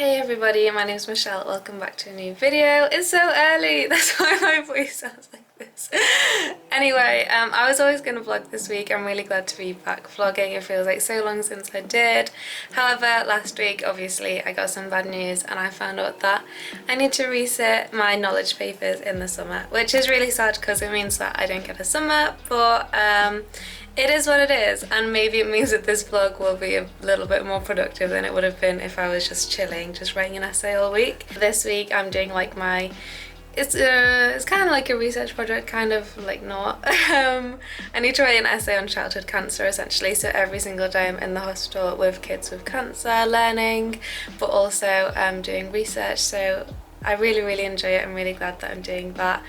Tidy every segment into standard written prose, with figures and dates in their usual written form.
Hey everybody, my name is Michelle. Welcome back to a new video. It's so early, that's why my voice sounds like this. Anyway, I was always going to vlog this week. I'm really glad to be back vlogging. It feels like so long since I did. However, last week obviously I got some bad news and I found out that I need to resit my knowledge papers in the summer, which is really sad because it means that I don't get a summer, but it is what it is, and maybe it means that this vlog will be a little bit more productive than it would have been if I was just chilling, just writing an essay all week. This week I'm doing like it's kind of like a research project, kind of like not. I need to write an essay on childhood cancer essentially, so every single day I'm in the hospital with kids with cancer, learning, but also doing research, so I really enjoy it. I'm really glad that I'm doing that.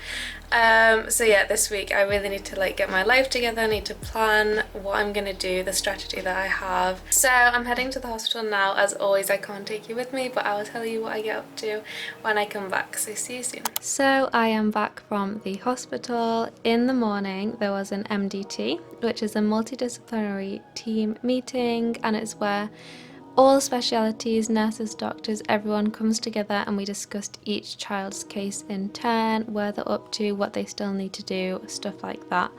So yeah, this week I really need to like get my life together. I need to plan what I'm gonna do, the strategy that I have. So I'm heading to the hospital now. As always, I can't take you with me, but I will tell you what I get up to when I come back, so see you soon. So I am back from the hospital. In the morning there was an MDT, which is a multidisciplinary team meeting, and it's where all specialities, nurses, doctors, everyone comes together and we discussed each child's case in turn, where they're up to, what they still need to do, stuff like that.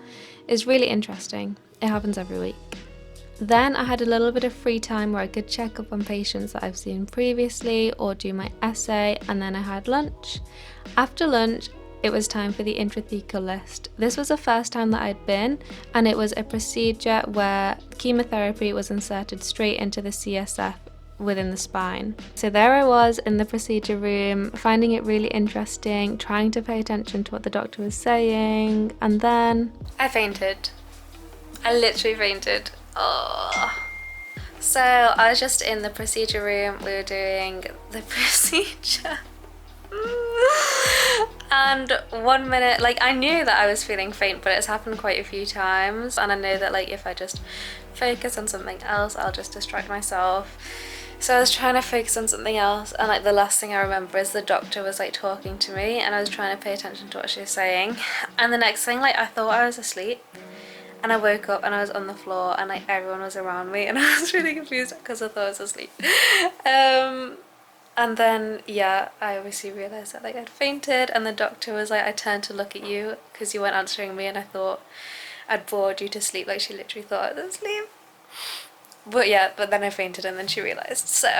It's really interesting. It happens every week. Then I had a little bit of free time where I could check up on patients that I've seen previously or do my essay, and then I had lunch. After lunch, it was time for the intrathecal list. This was the first time that I'd been, and it was a procedure where chemotherapy was inserted straight into the CSF within the spine. So there I was in the procedure room, finding it really interesting, trying to pay attention to what the doctor was saying, and then I fainted. I literally fainted. Oh. So I was just in the procedure room, we were doing the procedure. And 1 minute, like, I knew that I was feeling faint, but it's happened quite a few times, and I know that like if I just focus on something else I'll just distract myself. So I was trying to focus on something else, and like the last thing I remember is the doctor was like talking to me and I was trying to pay attention to what she was saying, and the next thing, like, I thought I was asleep and I woke up and I was on the floor and like everyone was around me and I was really confused because I thought I was asleep. And then, yeah, I obviously realised that like I'd fainted, and the doctor was like, I turned to look at you because you weren't answering me and I thought I'd bored you to sleep. Like, she literally thought I was asleep. But yeah, but then I fainted and then she realised, so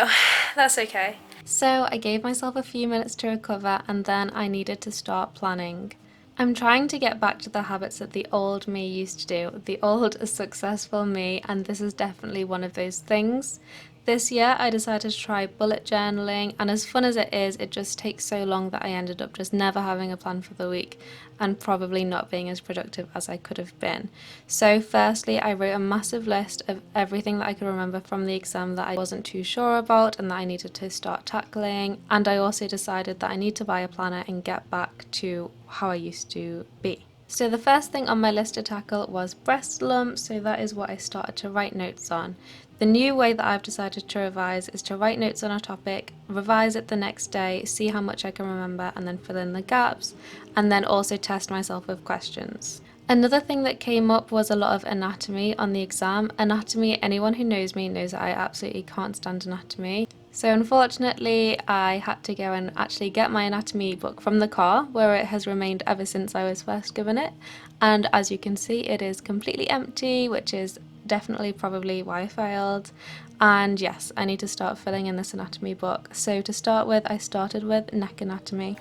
that's okay. So I gave myself a few minutes to recover, and then I needed to start planning. I'm trying to get back to the habits that the old me used to do, the old successful me, and this is definitely one of those things. This year I decided to try bullet journaling, and as fun as it is, it just takes so long that I ended up just never having a plan for the week and probably not being as productive as I could have been. So firstly, I wrote a massive list of everything that I could remember from the exam that I wasn't too sure about and that I needed to start tackling, and I also decided that I need to buy a planner and get back to how I used to be. So the first thing on my list to tackle was breast lumps, so that is what I started to write notes on. The new way that I've decided to revise is to write notes on a topic, revise it the next day, see how much I can remember and then fill in the gaps, and then also test myself with questions. Another thing that came up was a lot of anatomy on the exam. Anatomy, anyone who knows me knows that I absolutely can't stand anatomy. So unfortunately I had to go and actually get my anatomy book from the car, where it has remained ever since I was first given it, and as you can see it is completely empty, which is definitely probably why I failed. And yes, I need to start filling in this anatomy book. So to start with, I started with neck anatomy.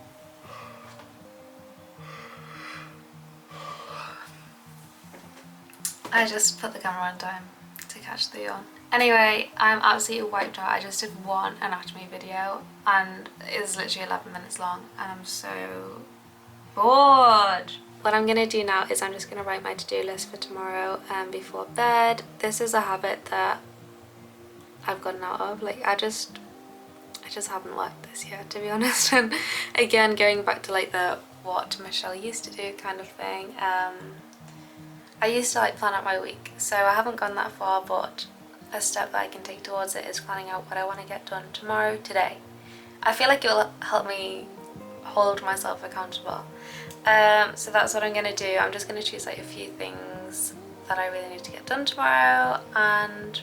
I just put the camera on time to catch the yawn. Anyway, I'm absolutely wiped out. I just did one anatomy video and it's literally 11 minutes long and I'm so bored. What I'm gonna do now is I'm just gonna write my to-do list for tomorrow before bed. This is a habit that I've gotten out of. Like, I just haven't worked this year, to be honest. And again, going back to like the what Michelle used to do kind of thing. I used to like plan out my week, so I haven't gone that far, but a step that I can take towards it is planning out what I want to get done tomorrow, today. I feel like it will help me hold myself accountable. So that's what I'm going to do. I'm just going to choose like a few things that I really need to get done tomorrow and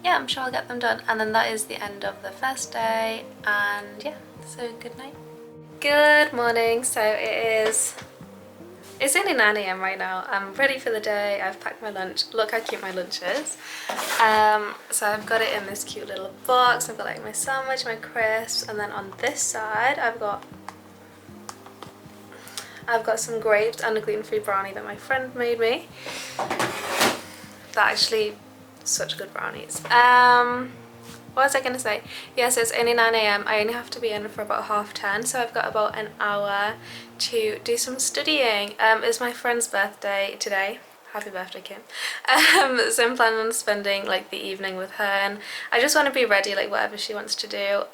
yeah, I'm sure I'll get them done. And then that is the end of the first day, and yeah, so good night. Good morning. So it's only 9 AM right now. I'm ready for the day. I've packed my lunch. Look how cute my lunch is. So I've got it in this cute little box. I've got like my sandwich, my crisps, and then on this side I've got some grapes and a gluten-free brownie that my friend made me. They're actually such good brownies. What was I going to say? Yeah, so it's only 9 AM. I only have to be in for about 10:30, so I've got about an hour to do some studying. It's my friend's birthday today. Happy birthday, Kim. So I'm planning on spending like the evening with her, and I just want to be ready like whatever she wants to do.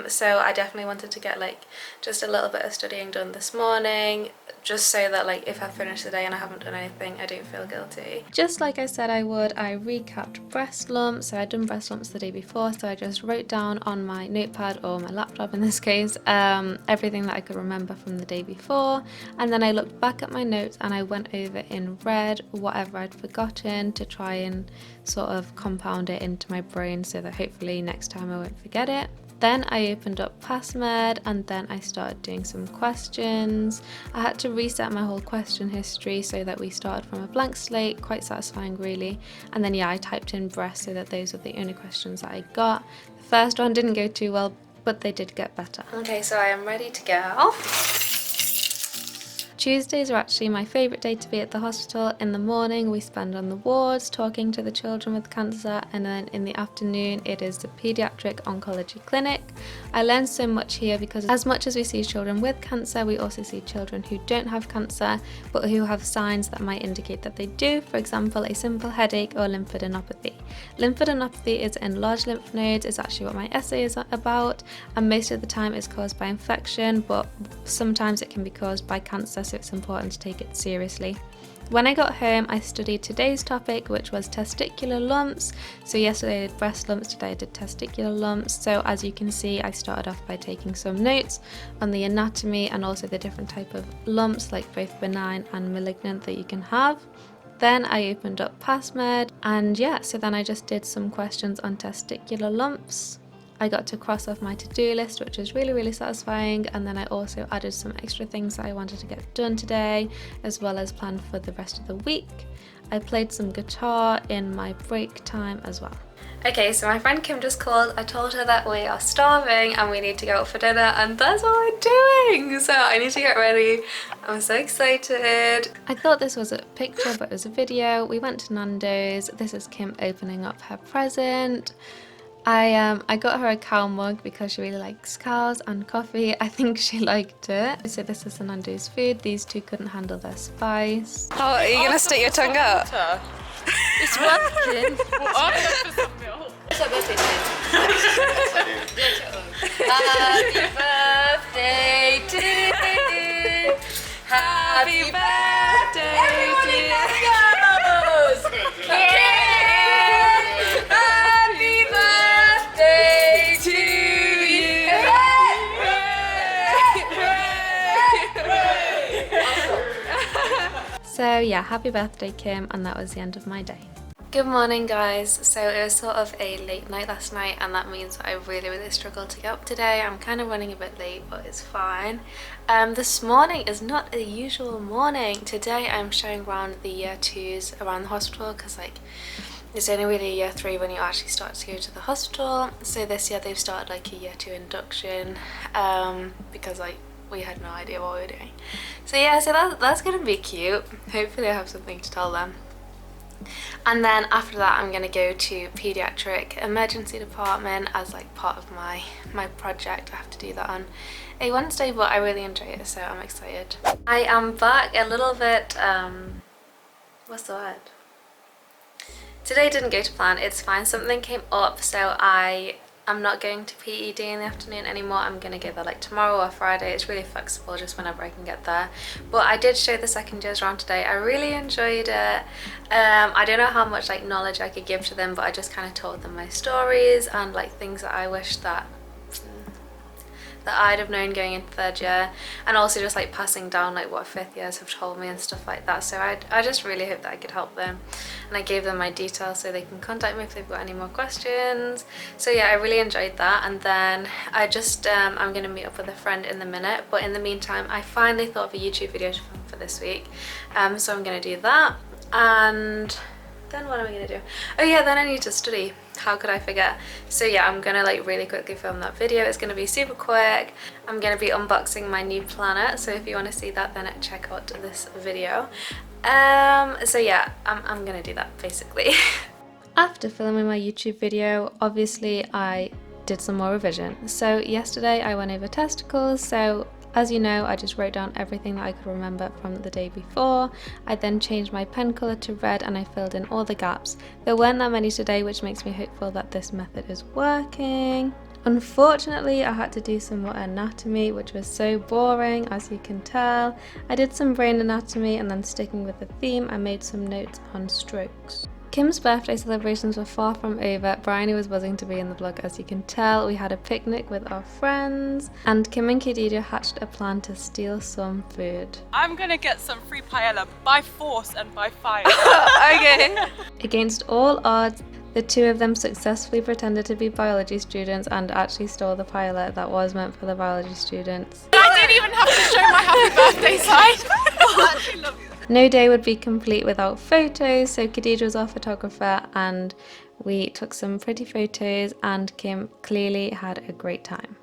So I definitely wanted to get like just a little bit of studying done this morning, just so that like if I finish the day and I haven't done anything, I don't feel guilty. Just like I said I would, I recapped breast lumps. So I'd done breast lumps the day before, so I just wrote down on my notepad, or my laptop in this case, everything that I could remember from the day before, and then I looked back at my notes and I went over in red whatever I'd forgotten to try and sort of compound it into my brain so that hopefully next time I won't forget it. Then I opened up PassMed, and then I started doing some questions. I had to reset my whole question history so that we started from a blank slate, quite satisfying really. And then yeah, I typed in breast so that those were the only questions that I got. The first one didn't go too well, but they did get better. Okay, so I am ready to go. Tuesdays are actually my favourite day to be at the hospital. In the morning we spend on the wards talking to the children with cancer, and then in the afternoon it is the paediatric oncology clinic. I learned so much here because as much as we see children with cancer, we also see children who don't have cancer but who have signs that might indicate that they do. For example, a simple headache or lymphadenopathy. Lymphadenopathy is enlarged lymph nodes. It's actually what my essay is about, and most of the time it's caused by infection, but sometimes it can be caused by cancer, so it's important to take it seriously. When I got home, I studied today's topic, which was testicular lumps. So yesterday I did breast lumps, today I did testicular lumps. So as you can see, I started off by taking some notes on the anatomy and also the different type of lumps, like both benign and malignant, that you can have. Then I opened up PassMed, and yeah, so then I just did some questions on testicular lumps. I got to cross off my to-do list, which is really, really satisfying, and then I also added some extra things that I wanted to get done today, as well as planned for the rest of the week. I played some guitar in my break time as well. Okay, so my friend Kim just called. I told her that we are starving and we need to go out for dinner, and that's what we're doing! So I need to get ready. I'm so excited. I thought this was a picture, but it was a video. We went to Nando's. This is Kim opening up her present. I got her a cow mug because she really likes cows and coffee. I think she liked it. So this is the Nando's food. These two couldn't handle their spice. Oh, are you gonna stick your tongue out? It's working. Happy birthday to you. Happy birthday to you. So yeah, happy birthday Kim, and that was the end of my day. Good morning guys. So it was sort of a late night last night, and that means that I really struggled to get up today. I'm kind of running a bit late, but it's fine. This morning is not a usual morning. Today I'm showing around the year 2s around the hospital, because like it's only really year 3 when you actually start to go to the hospital. So this year they've started like a year 2 induction, because like we had no idea what we were doing. So yeah, so that's gonna be cute. Hopefully I have something to tell them. And then after that I'm gonna go to pediatric emergency department as like part of my project. I have to do that on a Wednesday, but I really enjoy it, so I'm excited. I am back a little bit, what's the word? Today didn't go to plan. It's fine, something came up, so I'm not going to PED in the afternoon anymore. I'm going to go there like tomorrow or Friday. It's really flexible, just whenever I can get there. But I did show the second years around today. I really enjoyed it. I don't know how much like knowledge I could give to them, but I just kind of told them my stories and like things that I wish that I'd have known going into 3rd year, and also just like passing down like what 5th years have told me and stuff like that. So I just really hope that I could help them. and I gave them my details so they can contact me if they've got any more questions. So yeah, I really enjoyed that. And then I just I'm gonna meet up with a friend in a minute, but in the meantime I finally thought of a YouTube video to film for this week, so I'm gonna do that. And then what am I gonna do? Oh yeah, then I need to study. How could I forget? So yeah, I'm gonna like really quickly film that video. It's gonna be super quick. I'm gonna be unboxing my new planner, so if you want to see that, then check out this video. So yeah, I'm gonna do that basically. After filming my YouTube video, obviously I did some more revision. So yesterday I went over testicles, so as you know, I just wrote down everything that I could remember from the day before. I then changed my pen colour to red and I filled in all the gaps. There weren't that many today, which makes me hopeful that this method is working. Unfortunately, I had to do some more anatomy, which was so boring, as you can tell. I did some brain anatomy, and then sticking with the theme, I made some notes on strokes. Kim's birthday celebrations were far from over. Bryony was buzzing to be in the vlog, as you can tell. We had a picnic with our friends, and Kim and Khadija hatched a plan to steal some food. I'm gonna get some free paella by force and by fire. Okay. Against all odds, the two of them successfully pretended to be biology students and actually stole the paella that was meant for the biology students. I didn't even have to show my happy birthday side. I actually love you. No day would be complete without photos, so Khadija was our photographer and we took some pretty photos, and Kim clearly had a great time.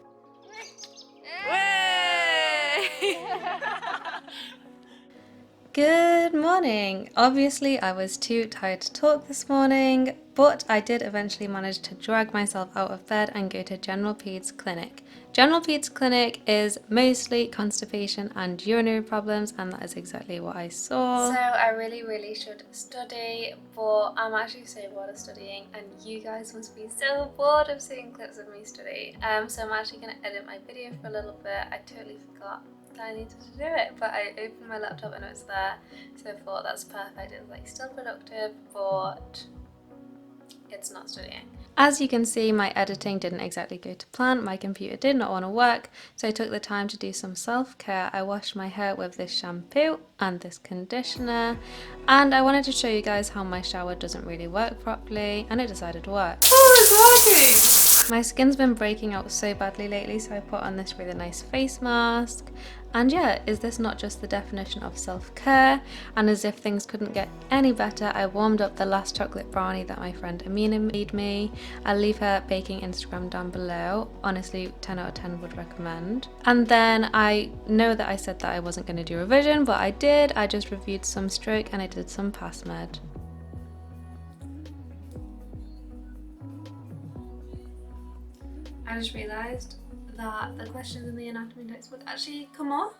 Good morning! Obviously I was too tired to talk this morning, but I did eventually manage to drag myself out of bed and go to General Peds Clinic. General Peds Clinic is mostly constipation and urinary problems, and that is exactly what I saw. So I really should study, but I'm actually so bored of studying, and you guys must be so bored of seeing clips of me study. So I'm actually going to edit my video for a little bit. I totally forgot that I needed to do it, but I opened my laptop and it was there, so I thought that's perfect. It's like still productive, but it's not studying. As you can see, my editing didn't exactly go to plan. My computer did not want to work, so I took the time to do some self-care. I washed my hair with this shampoo and this conditioner, and I wanted to show you guys how my shower doesn't really work properly, and it decided to work. Oh, it's working! My skin's been breaking out so badly lately, so I put on this really nice face mask. And yeah, is this not just the definition of self-care? And as if things couldn't get any better, I warmed up the last chocolate brownie that my friend Amina made me. I'll leave her baking Instagram down below. Honestly, 10 out of 10 would recommend. And then I know that I said that I wasn't going to do revision, but I did. I just reviewed some stroke and I did some pass med. I just realised that the questions in the anatomy textbook actually come off.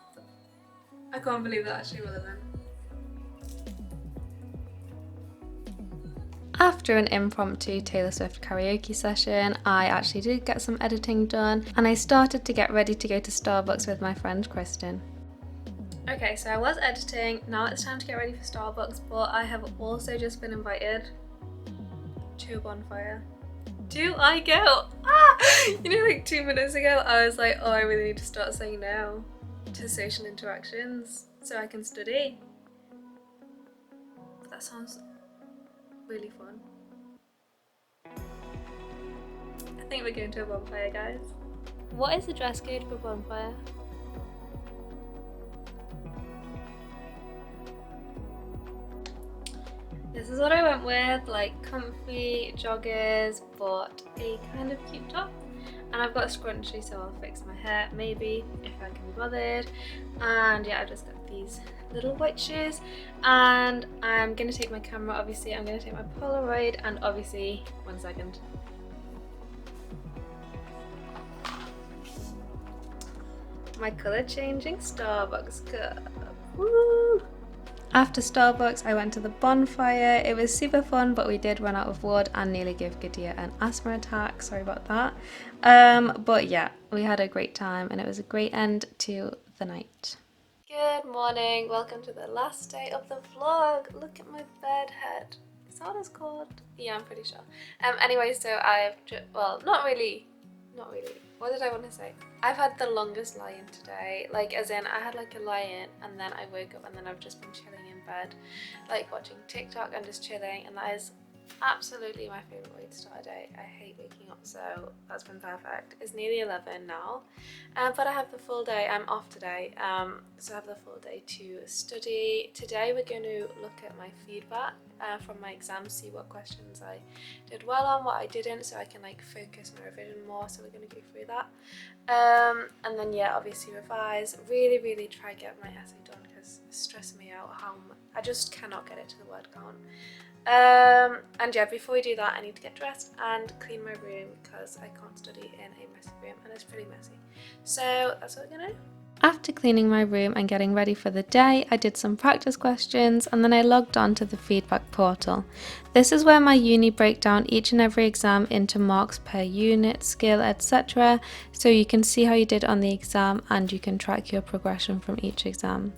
I can't believe that actually relevant. After an impromptu Taylor Swift karaoke session, I actually did get some editing done, and I started to get ready to go to Starbucks with my friend Kristen. Okay, so I was editing, now it's time to get ready for Starbucks, but I have also just been invited to a bonfire. Do I go? You know, like 2 minutes ago I was like, oh, I really need to start saying no to social interactions so I can study. But that sounds really fun. I think we're going to a bonfire, guys. What is the dress code for bonfire? This is what I went with, like comfy joggers, but a kind of cute top. And I've got a scrunchie, so I'll fix my hair maybe if I can be bothered. And yeah, I've just got these little white shoes, and I'm gonna take my camera. Obviously I'm gonna take my Polaroid, and obviously, one second, my colour changing Starbucks cup. Woo! After Starbucks, I went to the bonfire. It was super fun, but we did run out of wood and nearly gave Gidia an asthma attack. Sorry about that. But yeah, we had a great time and it was a great end to the night. Good morning. Welcome to the last day of the vlog. Look at my bed head. Is that what it's called? Yeah, I'm pretty sure. Anyway, so I've well, not really. What did I want to say? I've had the longest lie-in today. Like, as in, I had like a lie-in and then I woke up and then I've just been chilling in bed, like watching TikTok and just chilling, and that is absolutely my favourite way to start a day. I hate waking up, so that's been perfect. It's nearly 11 now, but I have the full day. I'm off today, so I have the full day to study. Today we're going to look at my feedback from my exams, see what questions I did well on, what I didn't, so I can like focus my revision more. So we're going to go through that, and then yeah, obviously revise. Really try to get my essay done because it's stressing me out how I just cannot get it to the word count. And yeah, before we do that, I need to get dressed and clean my room because I can't study in a messy room, and it's pretty messy. So that's what we're gonna do. After cleaning my room and getting ready for the day, I did some practice questions and then I logged on to the feedback portal. This is where my uni break down each and every exam into marks per unit, skill, etc. So you can see how you did on the exam and you can track your progression from each exam.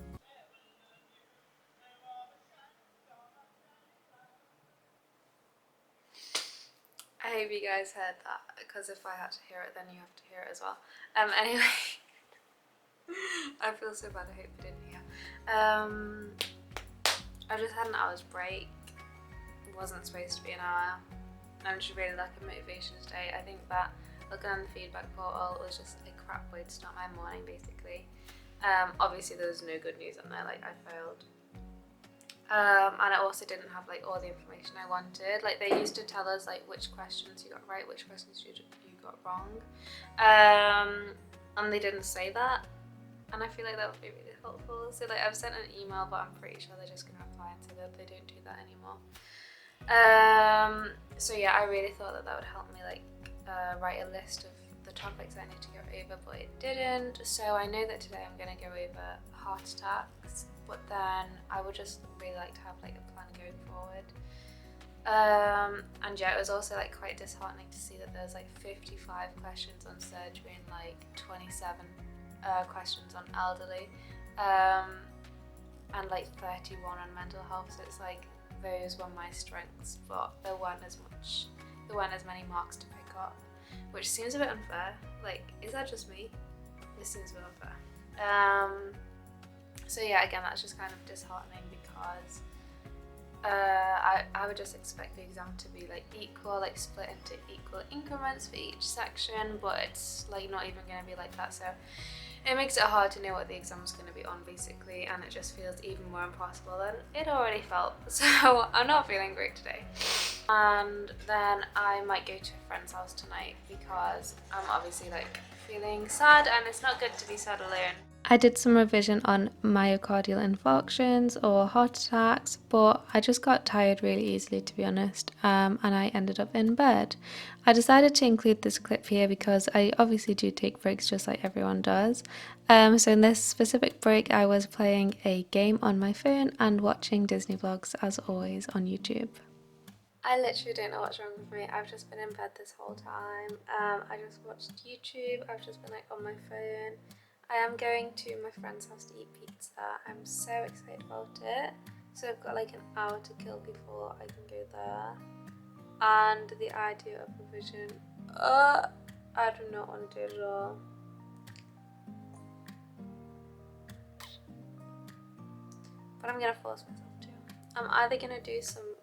I hope you guys heard that, because if I had to hear it, then you have to hear it as well. Anyway, I feel so bad, I hope you didn't hear. I just had an hour's break. It wasn't supposed to be an hour. I'm just really like a motivation today. I think that looking on the feedback portal was just a crap way to start my morning, basically. Obviously there was no good news on there, like I failed. And I also didn't have like all the information I wanted. Like they used to tell us like which questions you got right, which questions you got wrong, and they didn't say that, and I feel like that would be really helpful. So like I've sent an email, but I'm pretty sure they're just gonna reply and say that they don't do that anymore. So yeah, I really thought that would help me like write a list of the topics I need to go over, but it didn't. So I know that today I'm going to go over heart attacks, but then I would just really like to have like a plan going forward. And yeah, it was also like quite disheartening to see that there's like 55 questions on surgery and like 27 questions on elderly, and like 31 on mental health. So it's like those were my strengths, but there weren't as many marks to pick up, which seems a bit unfair. Like, is that just me? This seems a bit unfair. So yeah, again, that's just kind of disheartening because I would just expect the exam to be like equal, like split into equal increments for each section, but it's like not even going to be like that. So it makes it hard to know what the exam's going to be on, basically, and it just feels even more impossible than it already felt. So I'm not feeling great today. And then I might go to a friend's house tonight because I'm obviously like feeling sad, and it's not good to be sad alone. I did some revision on myocardial infarctions or heart attacks, but I just got tired really easily, to be honest, and I ended up in bed. I decided to include this clip here because I obviously do take breaks just like everyone does. So in this specific break I was playing a game on my phone and watching Disney vlogs as always on YouTube. I literally don't know what's wrong with me. I've just been in bed this whole time. I just watched YouTube. I've just been like on my phone. I am going to my friend's house to eat pizza. I'm so excited about it. So I've got like an hour to kill before I can go there. And the idea of revision, I do not want to do it at all. But I'm gonna force myself to. I'm either gonna do some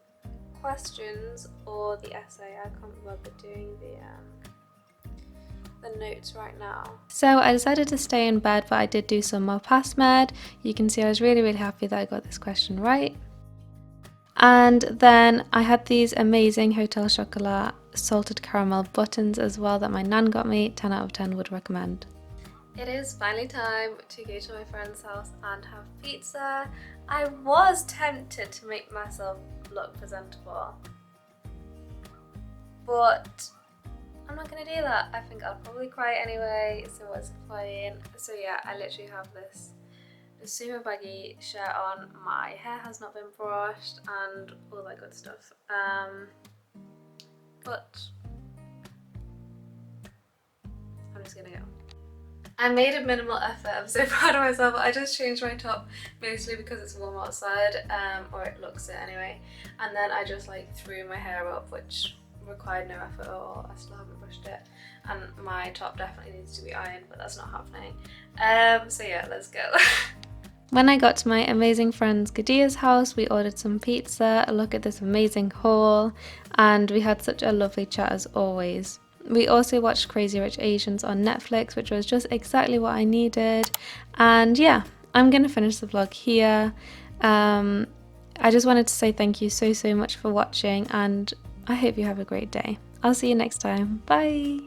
questions or the essay. I can't remember doing the notes right now. So I decided to stay in bed, but I did do some more past med. You can see I was really happy that I got this question right. And then I had these amazing Hotel Chocolat salted caramel buttons as well that my nan got me. 10 out of 10 would recommend. It is finally time to go to my friend's house and have pizza. I was tempted to make myself look presentable, but I'm not gonna do that. I think I'll probably cry anyway, so what's the point? So yeah, I literally have this super baggy shirt on, my hair has not been brushed and all that good stuff, but I'm just gonna go. I made a minimal effort. I'm so proud of myself. I just changed my top mostly because it's warm outside, or it looks it anyway, and then I just like threw my hair up, which required no effort at all. I still haven't brushed it, and my top definitely needs to be ironed, but that's not happening. So yeah, let's go. When I got to my amazing friend Gadia's house, we ordered some pizza, a look at this amazing haul, and we had such a lovely chat as always. We also watched Crazy Rich Asians on Netflix, which was just exactly what I needed. And yeah, I'm gonna finish the vlog here. I just wanted to say thank you so much for watching, and I hope you have a great day. I'll see you next time. Bye!